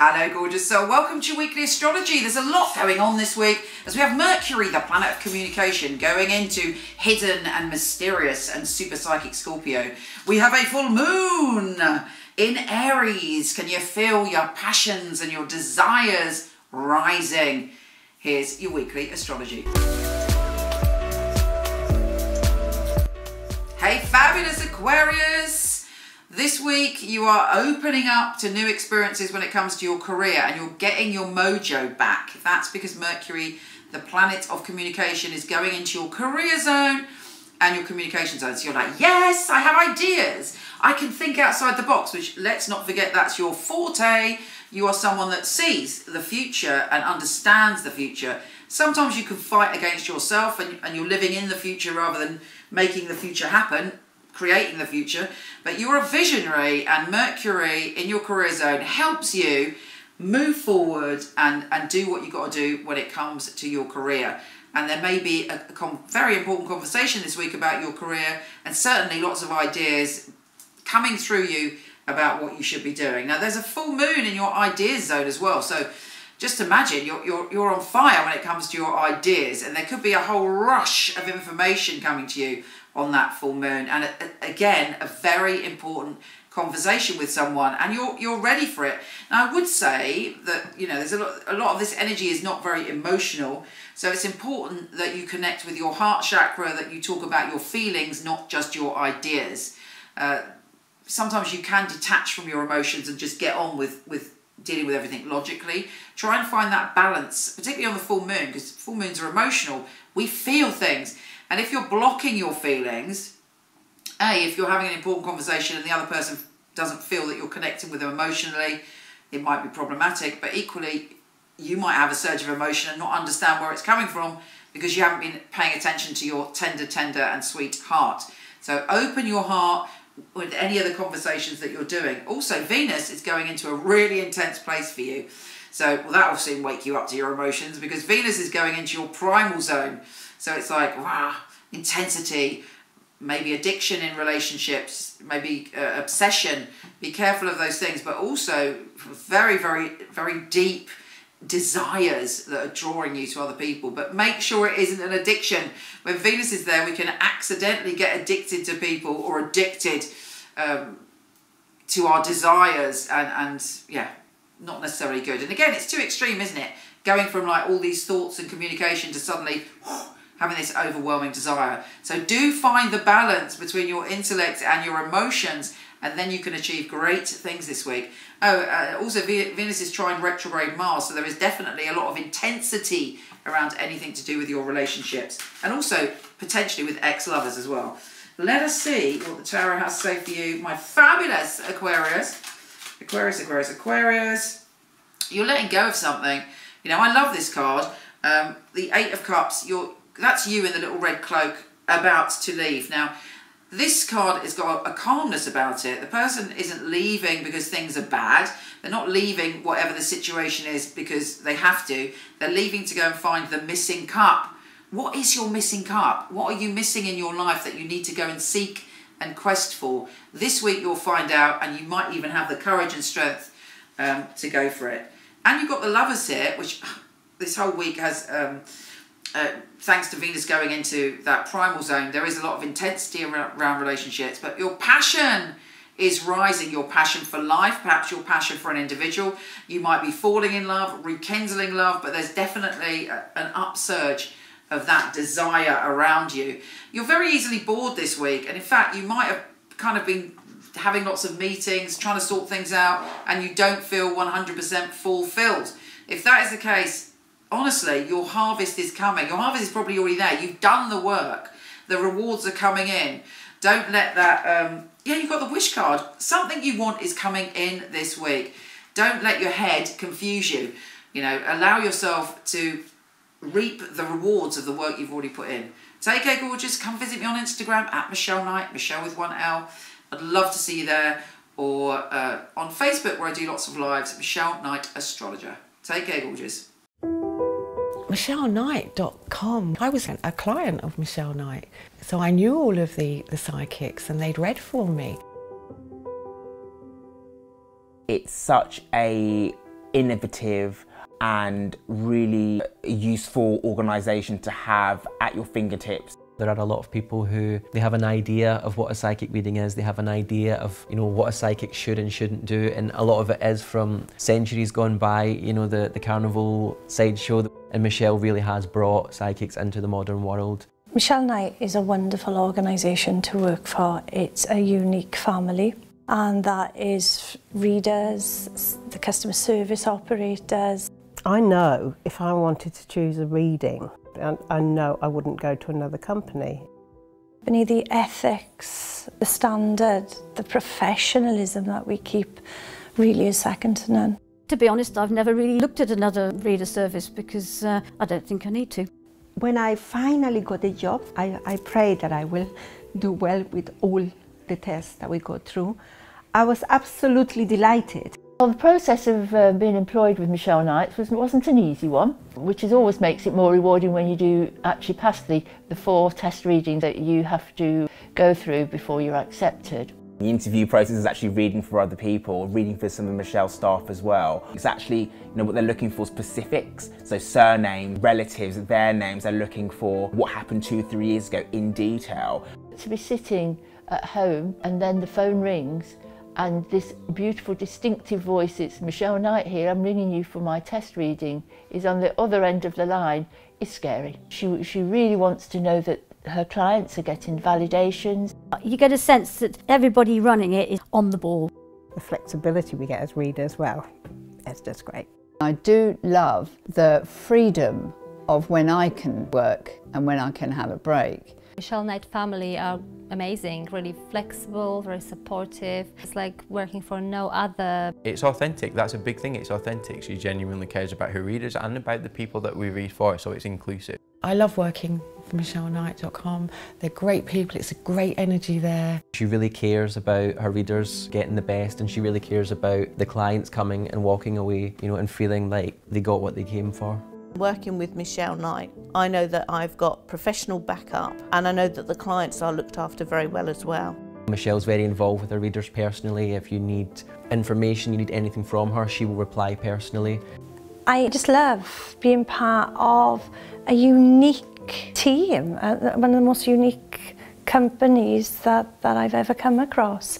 Hello gorgeous soul, welcome to your weekly astrology. There's a lot going on this week as we have Mercury, the planet of communication, going into hidden and mysterious and super psychic Scorpio. We have a full moon in Aries. Can you feel your passions and your desires rising? Here's your weekly astrology. Hey fabulous Aquarius! This week you are opening up to new experiences when it comes to your career and you're getting your mojo back. That's because Mercury, the planet of communication, is going into your career zone and your communication zone. So you're like, yes, I have ideas. I can think outside the box, which let's not forget that's your forte. You are someone that sees the future and understands the future. Sometimes you can fight against yourself and you're living in the future rather than making the future happen, creating the future, but you're a visionary and Mercury in your career zone helps you move forward and do what you've got to do when it comes to your career. And there may be a very important conversation this week about your career and certainly lots of ideas coming through you about what you should be doing. Now there's a full moon in your ideas zone as well, so just imagine you're on fire when it comes to your ideas and there could be a whole rush of information coming to you on that full moon, and again a very important conversation with someone and you're ready for it. Now I would say that there's a lot of this energy is not very emotional, so it's important that you connect with your heart chakra, that you talk about your feelings, not just your ideas. Sometimes you can detach from your emotions and just get on with dealing with everything logically. Try and find that balance, particularly on the full moon, because full moons are emotional. We feel things. And if you're blocking your feelings, if you're having an important conversation and the other person doesn't feel that you're connecting with them emotionally, it might be problematic. But equally, you might have a surge of emotion and not understand where it's coming from because you haven't been paying attention to your tender and sweet heart. So open your heart with any of the conversations that you're doing. Also, Venus is going into a really intense place for you. So that will soon wake you up to your emotions because Venus is going into your primal zone. So it's like, wow, intensity, maybe addiction in relationships, maybe obsession. Be careful of those things, but also very, very, very deep desires that are drawing you to other people. But make sure it isn't an addiction. When Venus is there, we can accidentally get addicted to people or addicted to our desires and yeah, not necessarily good. And again, it's too extreme, isn't it? Going from like all these thoughts and communication to suddenly having this overwhelming desire. So do find the balance between your intellect and your emotions, and then you can achieve great things this week. Also Venus is trine retrograde Mars, so there is definitely a lot of intensity around anything to do with your relationships, and also potentially with ex-lovers as well. Let us see what the tarot has to say for you, my fabulous Aquarius. Aquarius. You're letting go of something. I love this card. The Eight of Cups, that's you in the little red cloak about to leave. Now, this card has got a calmness about it. The person isn't leaving because things are bad. They're not leaving whatever the situation is because they have to. They're leaving to go and find the missing cup. What is your missing cup? What are you missing in your life that you need to go and seek and quest for? This week you'll find out, and you might even have the courage and strength to go for it. And you've got the Lovers here, which this whole week has... thanks to Venus going into that primal zone, there is a lot of intensity around relationships, but your passion is rising, your passion for life, perhaps your passion for an individual. You might be falling in love, rekindling love, but there's definitely an upsurge of that desire around you. You're very easily bored this week, and in fact, you might have kind of been having lots of meetings, trying to sort things out, and you don't feel 100% fulfilled. If that is the case, honestly, your harvest is coming. Your harvest is probably already there. You've done the work. The rewards are coming in. Don't let that... yeah, you've got the wish card. Something you want is coming in this week. Don't let your head confuse you. Allow yourself to reap the rewards of the work you've already put in. Take care, gorgeous. Come visit me on Instagram at Michele Knight, Michele with one L. I'd love to see you there. Or on Facebook, where I do lots of lives, Michele Knight Astrologer. Take care, gorgeous. MicheleKnight.com. I was a client of Michele Knight, so I knew all of the psychics and they'd read for me. It's such a innovative and really useful organisation to have at your fingertips. There are a lot of people who they have an idea of what a psychic reading is, they have an idea of, you know, what a psychic should and shouldn't do, and a lot of it is from centuries gone by, you know, the carnival sideshow, and Michele really has brought psychics into the modern world. Michele Knight is a wonderful organisation to work for. It's a unique family, and that is readers, the customer service operators. I know if I wanted to choose a reading, I know I wouldn't go to another company. The ethics, the standard, the professionalism that we keep really is second to none. To be honest, I've never really looked at another reader service because I don't think I need to. When I finally got a job, I pray that I will do well with all the tests that we go through. I was absolutely delighted. Well, the process of being employed with Michele Knight wasn't an easy one, which always makes it more rewarding when you do actually pass the 4 test readings that you have to go through before you're accepted. The interview process is actually reading for other people, reading for some of Michele's staff as well. It's actually, you know, what they're looking for, specifics, so surname, relatives, their names. They're looking for what happened 2-3 years ago in detail. To be sitting at home and then the phone rings and this beautiful distinctive voice, it's Michele Knight here, I'm ringing you for my test reading, is on the other end of the line, is scary. She really wants to know that her clients are getting validations. You get a sense that everybody running it is on the ball. The flexibility we get as readers, well, it's just great. I do love the freedom of when I can work and when I can have a break. Michele Knight family are amazing, really flexible, very supportive. It's like working for no other. It's authentic, that's a big thing, it's authentic. She genuinely cares about her readers and about the people that we read for, so it's inclusive. I love working for MicheleKnight.com. They're great people, it's a great energy there. She really cares about her readers getting the best, and she really cares about the clients coming and walking away, you know, and feeling like they got what they came for. Working with Michele Knight, I know that I've got professional backup, and I know that the clients are looked after very well as well. Michele's very involved with her readers personally. If you need information, you need anything from her, she will reply personally. I just love being part of a unique team, one of the most unique companies that I've ever come across.